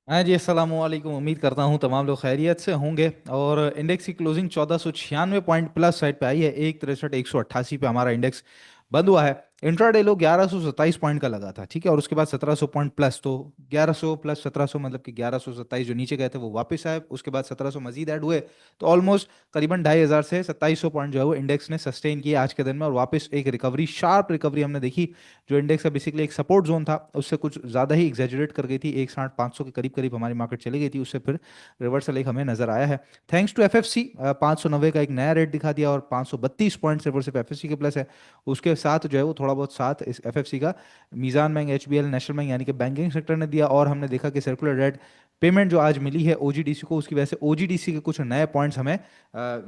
हाँ जी, अस्सलाम वालेकुम। उम्मीद करता हूँ तमाम लोग खैरियत से होंगे। और इंडेक्स की क्लोजिंग 1496 पॉइंट प्लस साइड पे आई है। 163 188 पे हमारा इंडेक्स बंद हुआ है। इंट्राडे लो 1127 पॉइंट का लगा था, ठीक है। और उसके बाद 1700 पॉइंट प्लस, तो 1100 प्लस 1700 मतलब कि 1127 जो नीचे गए थे वो वापस आए। उसके बाद 1700 मजीद ऐड हुए, तो ऑलमोस्ट करीबन 2500 से 2700 पॉइंट जो है वो इंडेक्स ने सस्टेन किया आज के दिन में। और वापस एक रिकवरी, शार्प रिकवरी हमने देखी। जो इंडेक्स का बेसिकली एक सपोर्ट जोन था उससे कुछ ज़्यादा ही एग्जेजरेट कर गई थी, 1,500 के करीब करीब हमारी मार्केट चली गई थी। उससे फिर रिवर्सल एक हमें नजर आया है। थैंक्स टू एफएफसी, 590 का एक नया रेट दिखा दिया और 532 पॉइंट सिर्फ एफएफसी के प्लस है। उसके साथ जो है वो थोड़ा बहुत साथ इस एफएफसी का मीज़ान बैंक, एचबीएल, नेशनल बैंक यानी कि बैंकिंग सेक्टर ने दिया। और हमने देखा कि सर्कुलर रेट पेमेंट जो आज मिली है ओजीडीसी को, उसकी वजह से ओजीडीसी के कुछ नए पॉइंट्स हमें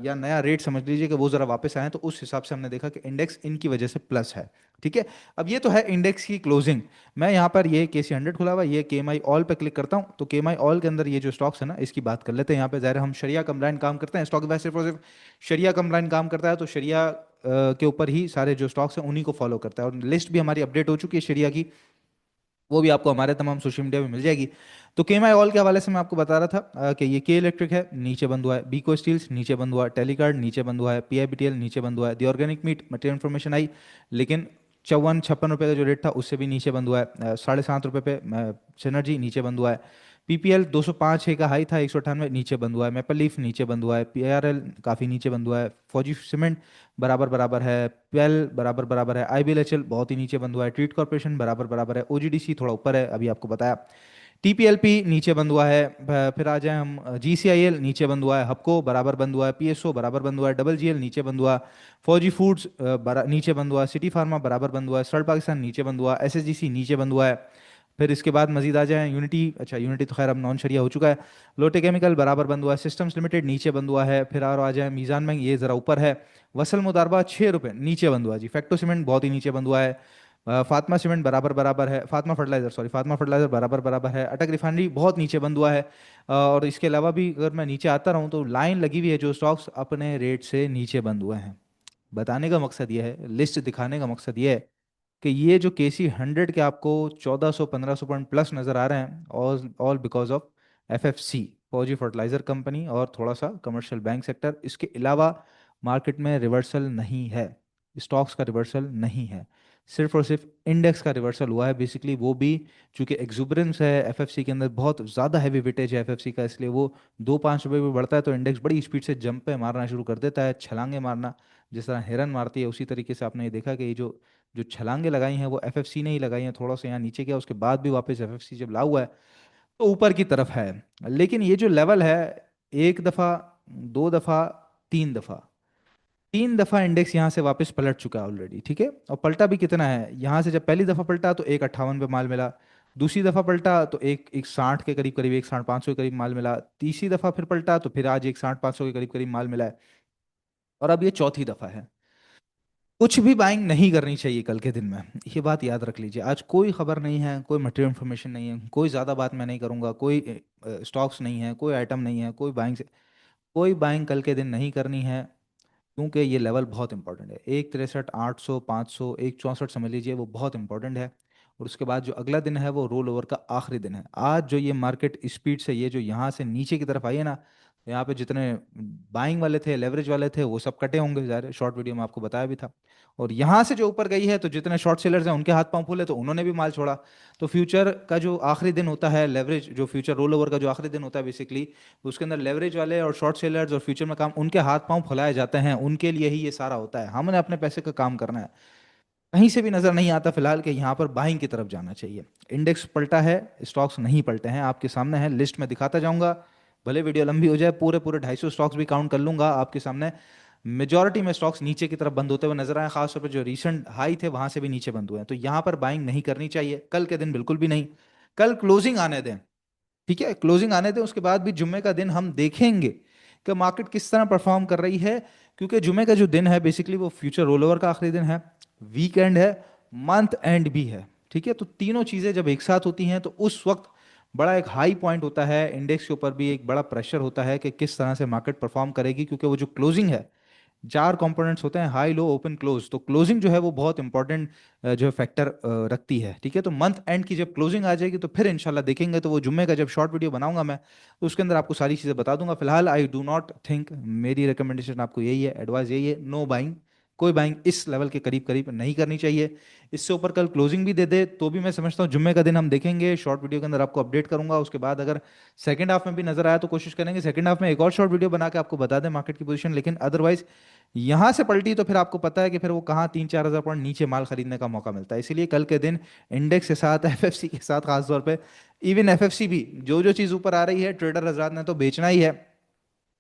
या नया रेट समझ लीजिए कि वो ज़रा वापस आए, तो उस हिसाब से हमने देखा कि इंडेक्स इनकी वजह से प्लस है। ठीक है। अब ये तो है इंडेक्स की क्लोजिंग। मैं यहाँ पर ये KC 100 खुला हुआ है, ये केएमआई ऑल पे क्लिक करता हूँ, तो केएमआई ऑल के अंदर ये जो स्टॉक्स है ना इसकी बात कर लेते हैं। यहाँ पे ज़ाहिर है हम शरिया कंप्लाइंट काम करते हैं, स्टॉक वैसे सिर्फ और सिर्फ शरिया कंप्लाइंट काम करता है, तो शरिया के ऊपर ही सारे जो स्टॉक्स हैं उन्हीं को फॉलो करता है। और लिस्ट भी हमारी अपडेट हो चुकी है शरिया की, वो भी आपको हमारे तमाम सोशल मीडिया पे मिल जाएगी। तो केएमआई ऑल के हवाले से मैं आपको बता रहा था कि ये के इलेक्ट्रिक है, नीचे बंद हुआ है। बीको स्टील्स नीचे बंद हुआ है। टेलीकार्ड नीचे बंद हुआ है। पीआईबीटीएल नीचे बंद हुआ है। दी ऑर्गेनिक मीट मटेरियल इन्फॉर्मेशन आई, लेकिन 54-56 रुपये का जो रेट था उससे भी नीचे बंद हुआ है। 7.5 रुपये पे सिनर्जी नीचे बंद हुआ है। पीपीएल 205 का हाई था, 198 नीचे बंद हुआ है। मेपल लीफ नीचे बंद हुआ है। पीआरएल काफ़ी नीचे बंद हुआ है। फौजी सीमेंट बराबर बराबर है। पेल बराबर बराबर है। आईबीएलएचएल बहुत ही नीचे बंद हुआ है। ट्रीट कॉर्पोरेशन बराबर बराबर है। ओजीडीसी थोड़ा ऊपर है, अभी आपको बताया। टीपीएलपी नीचे बंद हुआ है। फिर आ जाए हम, जीसीआईएल नीचे बंद हुआ है। हपको बराबर बंद हुआ है। पीएसओ बराबर बंद हुआ है। डबल जीएल नीचे बंद हुआ। फौजी फूड्स नीचे बंद हुआ। सिटी फार्मा बराबर बंद हुआ है। सर्ड पाकिस्तान नीचे बंद हुआ। एसएसजीसी नीचे बंद हुआ है। फिर इसके बाद मजीद आ जाए यूनिटी, अच्छा यूनिटी तो खैर अब नॉन शरिया हो चुका है। लोटे केमिकल बराबर बंद हुआ है। सिस्टम्स लिमिटेड नीचे बंद हुआ है। फिर और आ जाए मीज़ान बैंक, ये ज़रा ऊपर है। वसल मुदारबा 6 रुपये नीचे बंद हुआ जी। फैक्टो सीमेंट बहुत ही नीचे बंद हुआ है। फातमा सीमेंट बराबर बराबर है। Fatima fertilizer, sorry, Fatima fertilizer बराबर बराबर है। अटक रिफाइनरी बहुत नीचे बंद हुआ है। और इसके अलावा भी अगर मैं नीचे आता रहूँ तो लाइन लगी हुई है जो स्टॉक्स अपने रेट से नीचे बंद हुए हैं। बताने का मकसद ये है, लिस्ट दिखाने का मकसद ये है कि ये जो KC 100 के आपको 1400 1500 पॉइंट प्लस नज़र आ रहे हैं, all all because of FFC, फौजी फर्टिलाइजर कंपनी, और थोड़ा सा कमर्शियल बैंक सेक्टर। इसके अलावा मार्केट में रिवर्सल नहीं है, स्टॉक्स का रिवर्सल नहीं है। सिर्फ और सिर्फ इंडेक्स का रिवर्सल हुआ है बेसिकली, वो भी चूंकि एग्जुबरेंस है एफएफसी के अंदर, बहुत ज़्यादा हैवी वेटेज है एफएफसी का, इसलिए वो 2-5 रुपये भी बढ़ता है तो इंडेक्स बड़ी स्पीड से जंप पे मारना शुरू कर देता है, छलांगे मारना। जिस तरह हिरन मारती है उसी तरीके से आपने ये देखा कि ये जो जो छलांगे लगाई हैं वो एफएफसी ने ही लगाई हैं। थोड़ा सा यहाँ नीचे गया, उसके बाद भी वापस एफएफसी जब ला हुआ है तो ऊपर की तरफ है। लेकिन ये जो लेवल है, एक दफ़ा, दो दफ़ा, तीन दफ़ा, तीन दफ़ा इंडेक्स यहाँ से वापस पलट चुका है ऑलरेडी, ठीक है। और पलटा भी कितना है, यहाँ से जब पहली दफ़ा पलटा तो 1,58 पे माल मिला। दूसरी दफ़ा पलटा तो एक 1,60 के करीब करीब, 1,500 के करीब माल मिला। तीसरी दफ़ा फिर पलटा तो फिर आज 1,500 के करीब करीब माल मिला है। और अब ये चौथी दफ़ा है। कुछ भी बाइंग नहीं करनी चाहिए कल के दिन में, ये बात याद रख लीजिए। आज कोई खबर नहीं है, कोई मटेरियल इन्फॉर्मेशन नहीं है, कोई ज़्यादा बात मैं नहीं करूँगा, कोई स्टॉक्स नहीं है, कोई आइटम नहीं है, कोई बाइंग से कोई बाइंग कल के दिन नहीं करनी है। क्योंकि ये लेवल बहुत इंपॉर्टेंट है, 1,63 800 500, 1,64 समझ लीजिए, वो बहुत इंपॉर्टेंट है। और उसके बाद जो अगला दिन है वो रोल ओवर का आखिरी दिन है। आज जो ये मार्केट स्पीड से ये जो यहाँ से नीचे की तरफ आई है ना, तो यहाँ पे जितने बाइंग वाले थे, लेवरेज वाले थे, वो सब कटे होंगे, ज़ाहिर है, शॉर्ट वीडियो में आपको बताया भी था। और यहाँ से जो ऊपर गई है तो जितने शॉर्ट सेलर्स हैं उनके हाथ पांव फूले तो उन्होंने भी माल छोड़ा। तो फ्यूचर का जो आखिरी दिन होता है, लेवरेज जो फ्यूचर रोल ओवर का जो आखिरी दिन होता है बेसिकली, उसके अंदर लेवरेज वाले और शॉर्ट सेलर्स और फ्यूचर में काम, उनके हाथ पांव फुलाए जाते हैं, उनके लिए ही ये सारा होता है। हमने अपने पैसे का काम करना है। कहीं से भी नजर नहीं आता फिलहाल कि यहाँ पर बाइंग की तरफ जाना चाहिए। इंडेक्स पलटा है, स्टॉक्स नहीं पलटे हैं, आपके सामने है, लिस्ट में दिखाता जाऊंगा। भले वीडियो लंबी हो जाए, पूरे पूरे 250 स्टॉक्स भी काउंट कर लूंगा आपके सामने। मेजॉरिटी में स्टॉक्स नीचे की तरफ बंद होते हुए नजर आए, खासतौर पर जो रीसेंट हाई थे वहां से भी नीचे बंद हुए हैं, तो यहाँ पर बाइंग नहीं करनी चाहिए कल के दिन, बिल्कुल भी नहीं। कल क्लोजिंग आने दें, ठीक है, क्लोजिंग आने दें, उसके बाद भी जुम्मे का दिन हम देखेंगे कि मार्केट किस तरह परफॉर्म कर रही है। क्योंकि जुम्मे का जो दिन है बेसिकली वो फ्यूचर रोल ओवर का आखिरी दिन है, वीकेंड है, मंथ एंड भी है, ठीक है। तो तीनों चीज़ें जब एक साथ होती हैं तो उस वक्त बड़ा एक हाई पॉइंट होता है, इंडेक्स के ऊपर भी एक बड़ा प्रेशर होता है कि किस तरह से मार्केट परफॉर्म करेगी, क्योंकि वो जो क्लोजिंग है चार कंपोनेंट्स होते हैं, हाई, लो, ओपन, क्लोज। तो क्लोजिंग जो है वो बहुत इंपॉर्टेंट जो है फैक्टर रखती है, ठीक है। तो मंथ एंड की जब क्लोजिंग आ जाएगी तो फिर इंशाल्लाह देखेंगे, तो वो जुम्मे का जब शॉर्ट वीडियो बनाऊंगा मैं, तो उसके अंदर आपको सारी चीज़ें बता दूंगा। फिलहाल आई डू नॉट थिंक, मेरी रिकमेंडेशन आपको यही है, एडवाइस यही है, नो बाइंग। कोई बाइंग इस लेवल के करीब करीब नहीं करनी चाहिए। इससे ऊपर कल क्लोजिंग भी दे दे तो भी मैं समझता हूँ जुम्मे का दिन हम देखेंगे, शॉर्ट वीडियो के अंदर आपको अपडेट करूंगा। उसके बाद अगर सेकंड हाफ में भी नजर आया तो कोशिश करेंगे सेकंड हाफ में एक और शॉर्ट वीडियो बना के आपको बता दें मार्केट की पोजीशन। लेकिन अदरवाइज यहां से पलटी तो फिर आपको पता है कि फिर वो कहाँ 3-4 हज़ार पॉइंट नीचे माल खरीदने का मौका मिलता है। इसीलिए कल के दिन इंडेक्स के साथ एफएफसी के साथ खासतौर पे, इवन एफएफसी भी जो जो चीज़ ऊपर आ रही है ट्रेडर हजरात ने तो बेचना ही है।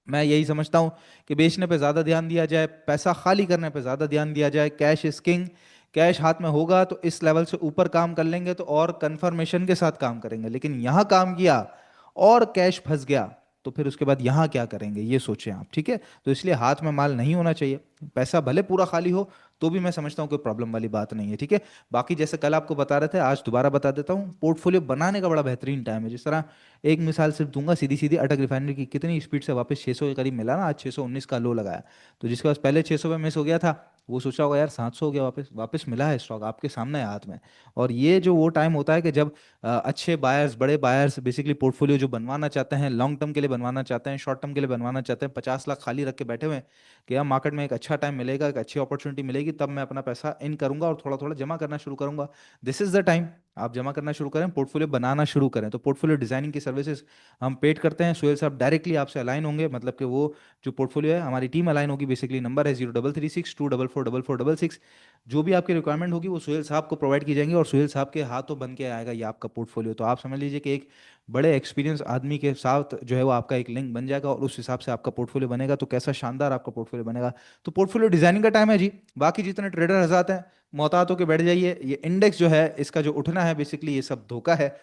मैं यही समझता हूँ कि बेचने पे ज़्यादा ध्यान दिया जाए, पैसा खाली करने पे ज़्यादा ध्यान दिया जाए। Cash is king. कैश हाथ में होगा तो इस लेवल से ऊपर काम कर लेंगे तो और कंफर्मेशन के साथ काम करेंगे। लेकिन यहाँ काम किया और कैश फंस गया तो फिर उसके बाद यहाँ क्या करेंगे, ये सोचें आप, ठीक है। तो इसलिए हाथ में माल नहीं होना चाहिए। पैसा भले पूरा खाली हो तो भी मैं समझता हूँ कोई प्रॉब्लम वाली बात नहीं है, ठीक है। बाकी जैसे कल आपको बता रहे थे, आज दोबारा बता देता हूँ, पोर्टफोलियो बनाने का बड़ा बेहतरीन टाइम है। जिस तरह एक मिसाल सिर्फ दूंगा सीधी सीधी, अटक रिफाइनरी की कितनी स्पीड से वापस 600 के करीब मिला ना, आज 619 का लो लगाया। तो जिसके पास पहले 600 पे मिस हो गया था वो सोचा होगा यार 700 हो गया, वापस वापस मिला है स्टॉक आपके सामने है हाथ में। और ये जो वो टाइम होता है कि जब अच्छे बायर्स, बड़े बायर्स बेसिकली पोर्टफोलियो जो बनवाना चाहते हैं, लॉन्ग टर्म के लिए बनवाना चाहते हैं, शॉर्ट टर्म के लिए बनवाना चाहते हैं, 50 लाख खाली रख के बैठे हुए हैं कि यार मार्केट में एक अच्छा टाइम मिलेगा, एक अच्छी अपॉर्चुनिटी मिलेगी, तब मैं अपना पैसा इन करूंगा और थोड़ा थोड़ा जमा करना शुरू करूंगा। This is the time. आप जमा करना शुरू करें, पोर्टफोलियो बनाना शुरू करें। तो पोर्टफोलियो डिजाइनिंग की सर्विसेज हम पेड करते हैं। सुहेल साहब डायरेक्टली आपसे अलाइन होंगे, मतलब कि वो जो पोर्टफोलियो है हमारी टीम अलाइन होगी। बेसिकली नंबर है 033624444466। जो भी आपकी रिक्वायरमेंट होगी वो सुहेल साहब को प्रोवाइड की जाएंगी और सुहेल साहब के हाथों बन के आएगा ये आपका पोर्टफोलियो। तो आप समझ लीजिए कि एक बड़े एक्सपीरियंस आदमी के साथ जो है वो आपका एक लिंक बन जाएगा और उस हिसाब से आपका पोर्टफोलियो बनेगा। तो कैसा शानदार आपका पोर्टफोलियो बनेगा। तो पोर्टफोलियो डिजाइनिंग का टाइम है जी। बाकी जितने ट्रेडर हजरात हैं मोहतात होकर बैठ जाइए। ये इंडेक्स जो है इसका जो उठना है बेसिकली ये सब धोखा है।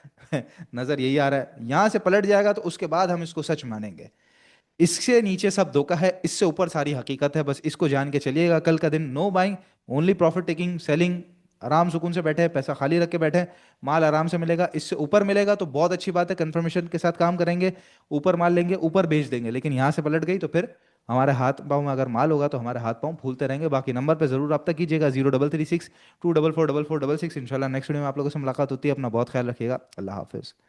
नजर यही आ रहा है, यहां से पलट जाएगा तो उसके बाद हम इसको सच मानेंगे। इससे नीचे सब धोखा है, इससे ऊपर सारी हकीकत है। बस इसको जान के चलिएगा। कल का दिन know buying, only profit taking, selling. आराम सुकून से बैठे, पैसा खाली रख के बैठे, माल आराम से मिलेगा। इससे ऊपर मिलेगा तो बहुत अच्छी बात है, कंफर्मेशन के साथ काम करेंगे, ऊपर माल लेंगे, ऊपर बेच देंगे। लेकिन यहाँ से पलट गई तो फिर हमारे हाथ पाँव में अगर माल होगा तो हमारे हाथ पाँव फूलते रहेंगे। बाकी नंबर पे जरूर रब्ता कीजिएगा, 0336244466। इंशाल्लाह नेक्स्ट वीडियो में आप लोगों से मुलाकात होती है। अपना बहुत ख्याल रखिएगा। अल्लाह हाफिज़।